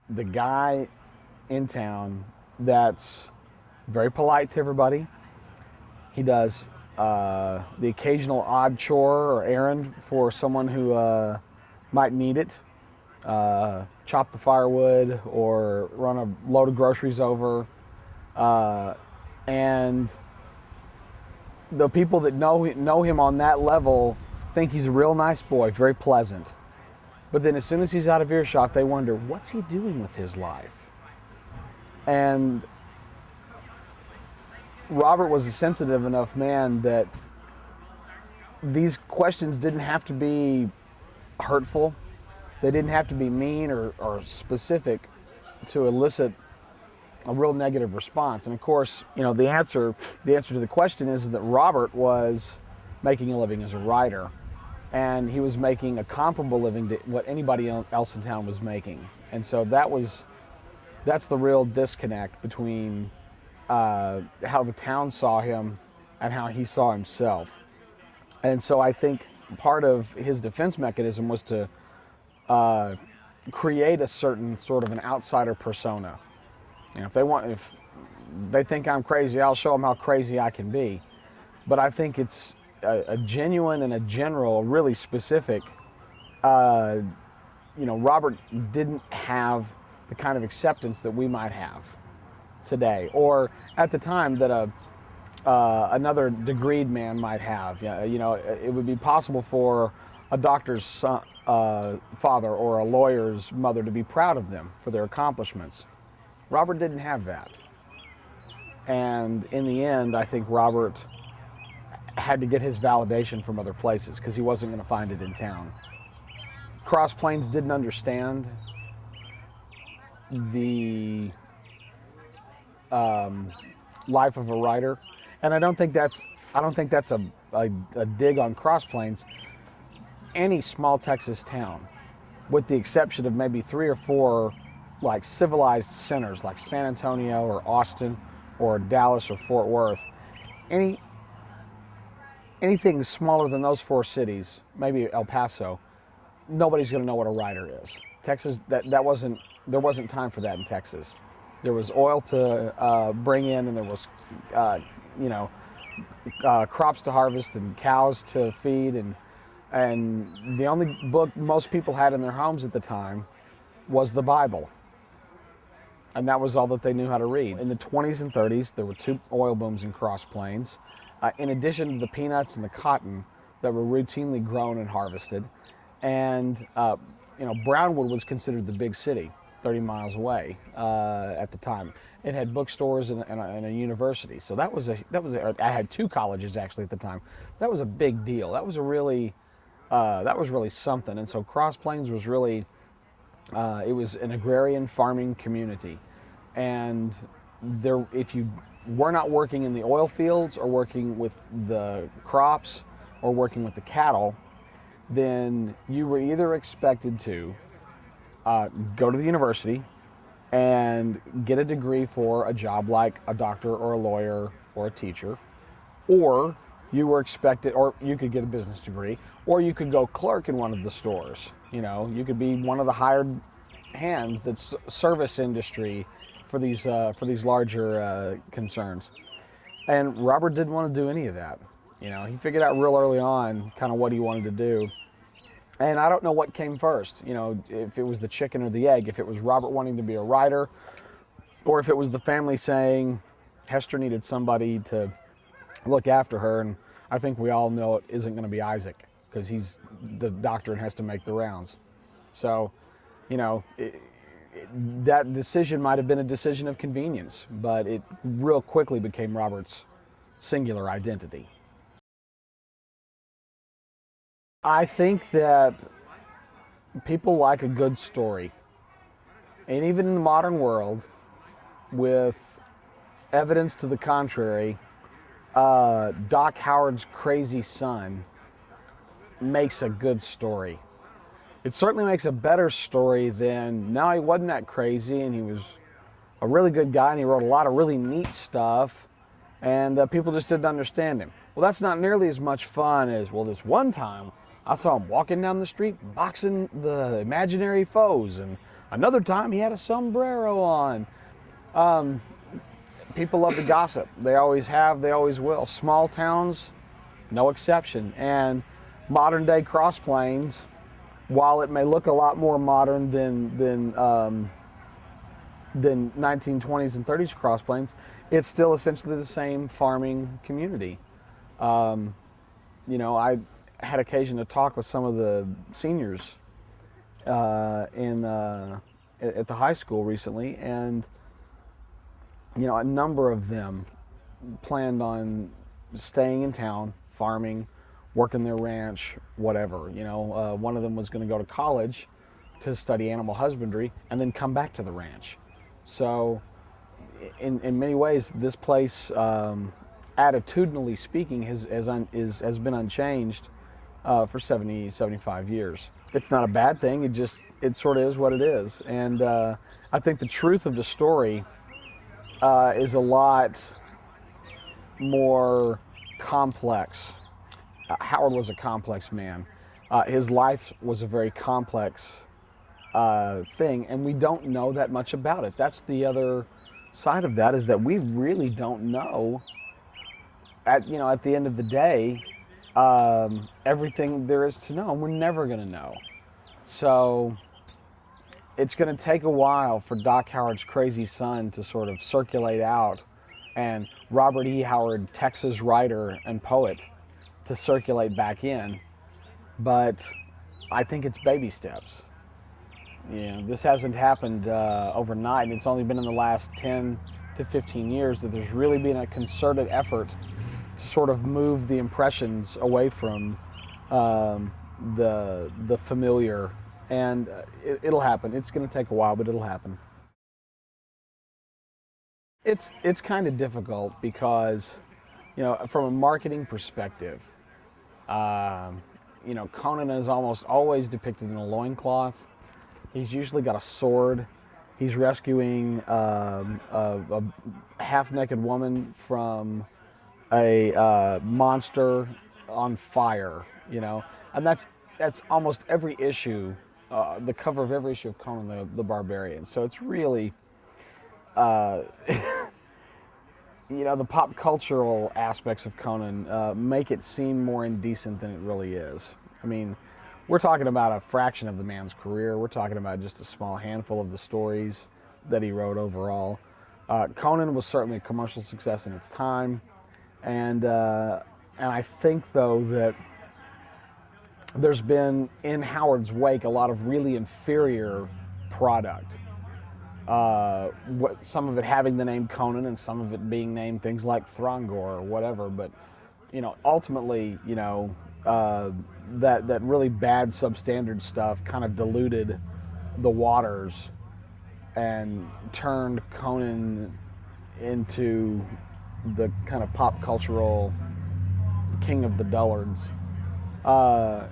the guy in town that's very polite to everybody. He does the occasional odd chore or errand for someone who might need it. Chop the firewood or run a load of groceries over. And the people that know him on that level think he's a real nice boy, very pleasant. But then as soon as he's out of earshot, they wonder, what's he doing with his life? And Robert was a sensitive enough man that these questions didn't have to be hurtful. They didn't have to be mean or specific to elicit a real negative response. And of course, the answer to the question is that Robert was making a living as a writer, and he was making a comparable living to what anybody else in town was making. And so that's the real disconnect between how the town saw him and how he saw himself. And so I think part of his defense mechanism was to create a certain sort of an outsider persona. If they think I'm crazy, I'll show them how crazy I can be. But I think it's a genuine and a general, really specific. Robert didn't have the kind of acceptance that we might have today, or at the time that another degreed man might have. It would be possible for a doctor's son, father or a lawyer's mother to be proud of them for their accomplishments. Robert didn't have that. And in the end, I think Robert had to get his validation from other places because he wasn't going to find it in town. Cross Plains didn't understand the life of a writer, and I don't think that's a dig on Cross Plains. Any small Texas town, with the exception of maybe 3 or 4 like civilized centers like San Antonio or Austin or Dallas or Fort Worth, anything smaller than those 4 cities, maybe El Paso, nobody's going to know what a writer is. Texas, there wasn't time for that in Texas. There was oil to bring in, and there was crops to harvest and cows to feed, and the only book most people had in their homes at the time was the Bible. And that was all that they knew how to read. In the 20s and 30s, there were 2 oil booms in Cross Plains. In addition to the peanuts and the cotton that were routinely grown and harvested. And, Brownwood was considered the big city, 30 miles away at the time. It had bookstores and a university. So I had 2 colleges actually at the time. That was a big deal. That was really something. And so Cross Plains was really, it was an agrarian farming community. And if you were not working in the oil fields or working with the crops or working with the cattle, then you were either expected to go to the university and get a degree for a job like a doctor or a lawyer or a teacher, or you were expected, or you could get a business degree, or you could go clerk in one of the stores. You could be one of the hired hands that's service industry for these larger concerns. And Robert didn't want to do any of that. He figured out real early on kind of what he wanted to do. And I don't know what came first, if it was the chicken or the egg, if it was Robert wanting to be a writer, or if it was the family saying Hester needed somebody to look after her. And I think we all know it isn't going to be Isaac, because he's the doctor and has to make the rounds. So, that decision might have been a decision of convenience, but it real quickly became Robert's singular identity. I think that people like a good story. And even in the modern world, with evidence to the contrary, Doc Howard's crazy son makes a good story. It certainly makes a better story than, no, he wasn't that crazy and he was a really good guy and he wrote a lot of really neat stuff and people just didn't understand him. Well, that's not nearly as much fun as, well, this one time I saw him walking down the street boxing the imaginary foes, and Another time he had a sombrero on. Um, People love to gossip. They always have, they always will. Small towns, no exception. And modern day Cross Plains, while it may look a lot more modern than 1920s and 30s Cross Plains, it's still essentially the same farming community. I had occasion to talk with some of the seniors at the high school recently, and a number of them planned on staying in town, farming, working their ranch, whatever. One of them was going to go to college to study animal husbandry and then come back to the ranch. So, in many ways, this place, attitudinally speaking, has been unchanged for 70, 75 years. It's not a bad thing. It sort of is what it is. And I think the truth of the story is a lot more complex. Howard was a complex man. His life was a very complex thing, and we don't know that much about it. That's the other side of that, is that we really don't know. At the end of the day, everything there is to know, and we're never going to know. So it's going to take a while for Doc Howard's crazy son to sort of circulate out, and Robert E. Howard, Texas writer and poet, to circulate back in. But I think it's baby steps. This hasn't happened overnight, and it's only been in the last 10 to 15 years that there's really been a concerted effort to sort of move the impressions away from the familiar, and it'll happen. It's going to take a while, but it'll happen. It's kind of difficult because, from a marketing perspective, Conan is almost always depicted in a loincloth. He's usually got a sword. He's rescuing a half-naked woman from a monster on fire, and that's almost every issue, the cover of every issue of Conan the Barbarian. So it's really, the pop cultural aspects of Conan make it seem more indecent than it really is. I mean, we're talking about a fraction of the man's career. We're talking about just a small handful of the stories that he wrote overall. Conan was certainly a commercial success in its time, and I think, though, that there's been, in Howard's wake, a lot of really inferior product. Some of it having the name Conan, and some of it being named things like Throngor or whatever. But ultimately, that really bad substandard stuff kind of diluted the waters and turned Conan into the kind of pop cultural king of the dullards. But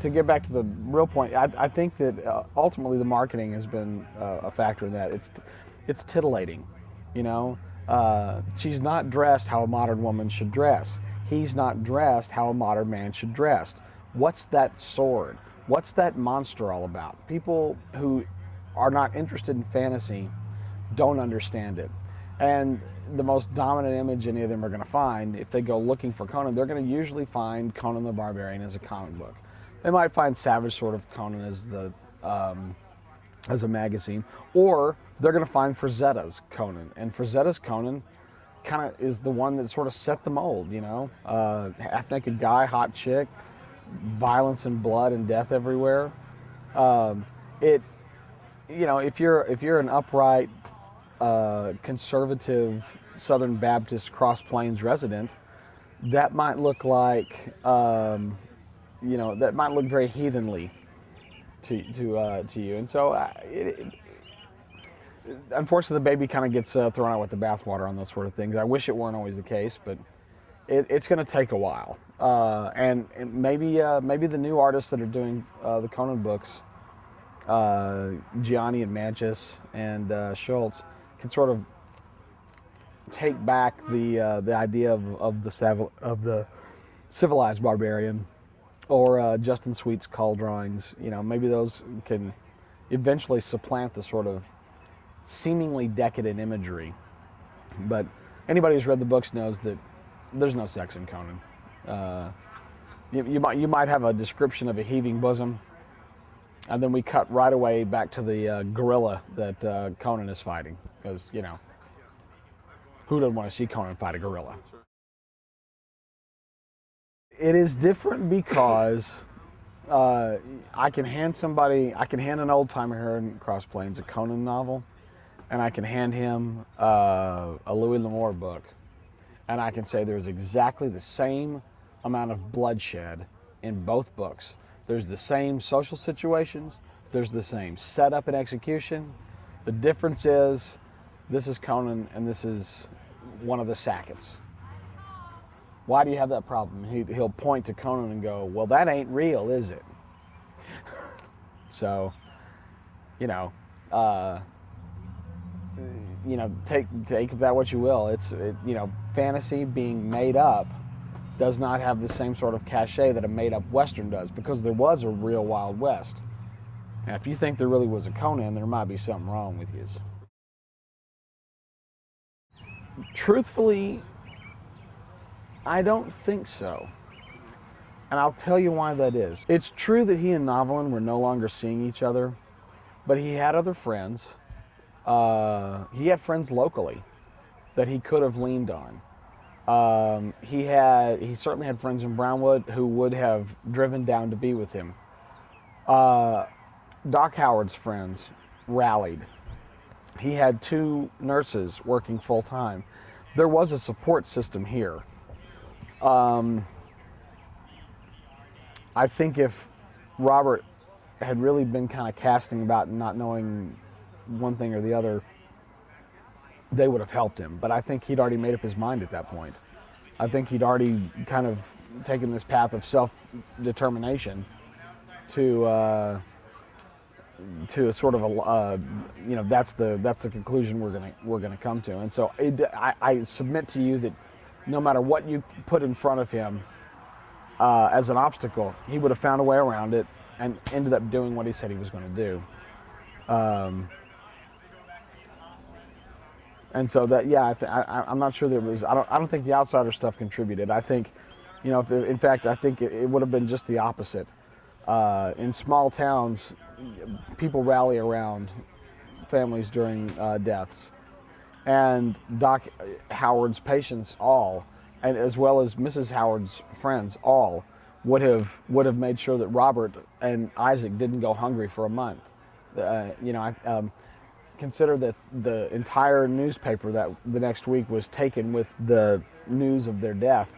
to get back to the real point, I think that ultimately the marketing has been a factor in that. It's titillating, She's not dressed how a modern woman should dress. He's not dressed how a modern man should dress. What's that sword? What's that monster all about? People who are not interested in fantasy don't understand it. And the most dominant image any of them are going to find, if they go looking for Conan, they're going to usually find Conan the Barbarian as a comic book. They might find Savage Sword of Conan as a magazine, or they're going to find Frazetta's Conan. And Frazetta's Conan kind of is the one that sort of set the mold, half-naked guy, hot chick, violence and blood and death everywhere. If you're an upright, conservative Southern Baptist Cross Plains resident, that might look like, that might look very heathenly to you. And so, unfortunately, the baby kind of gets thrown out with the bathwater on those sort of things. I wish it weren't always the case, but it's going to take a while. And maybe the new artists that are doing the Conan books, Gianni and Manchis and Schultz, can sort of take back the idea of the civilized barbarian, or Justin Sweet's call drawings. Maybe those can eventually supplant the sort of seemingly decadent imagery. But anybody who's read the books knows that there's no sex in Conan. You might have a description of a heaving bosom, and then we cut right away back to the gorilla that Conan is fighting, because who doesn't want to see Conan fight a gorilla? It is different because I can hand an old timer here in Cross Plains a Conan novel, and I can hand him a Louis L'Amour book, and I can say there's exactly the same amount of bloodshed in both books. There's the same social situations, there's the same setup and execution. The difference is this is Conan and this is one of the Sacketts. Why do you have that problem? He'll point to Conan and go, well, that ain't real, is it? So, take that what you will. Fantasy being made up does not have the same sort of cachet that a made-up Western does, because there was a real Wild West. Now, if you think there really was a Conan, there might be something wrong with you. Truthfully, I don't think so. And I'll tell you why that is. It's true that he and Novelin were no longer seeing each other, but he had other friends. He had friends locally that he could have leaned on. He certainly had friends in Brownwood who would have driven down to be with him. Doc Howard's friends rallied. He had 2 nurses working full time. There was a support system here. I think if Robert had really been kind of casting about and not knowing one thing or the other, they would have helped him. But I think he'd already made up his mind at that point. I think he'd already kind of taken this path of self-determination to a sort of that's the conclusion we're gonna come to. And so I submit to you that no matter what you put in front of him as an obstacle, he would have found a way around it and ended up doing what he said he was going to do. And so that, I'm not sure there was. I don't think the outsider stuff contributed. I think, in fact, I think it would have been just the opposite. In small towns, people rally around families during deaths, and Doc Howard's patients all, and as well as Mrs. Howard's friends all, would have made sure that Robert and Isaac didn't go hungry for a month. Consider that the entire newspaper that the next week was taken with the news of their death.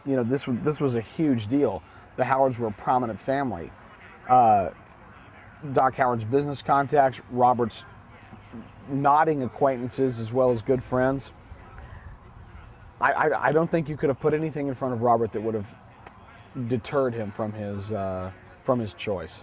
This was a huge deal. The Howards were a prominent family. Doc Howard's business contacts, Robert's nodding acquaintances, as well as good friends. I don't think you could have put anything in front of Robert that would have deterred him from his choice.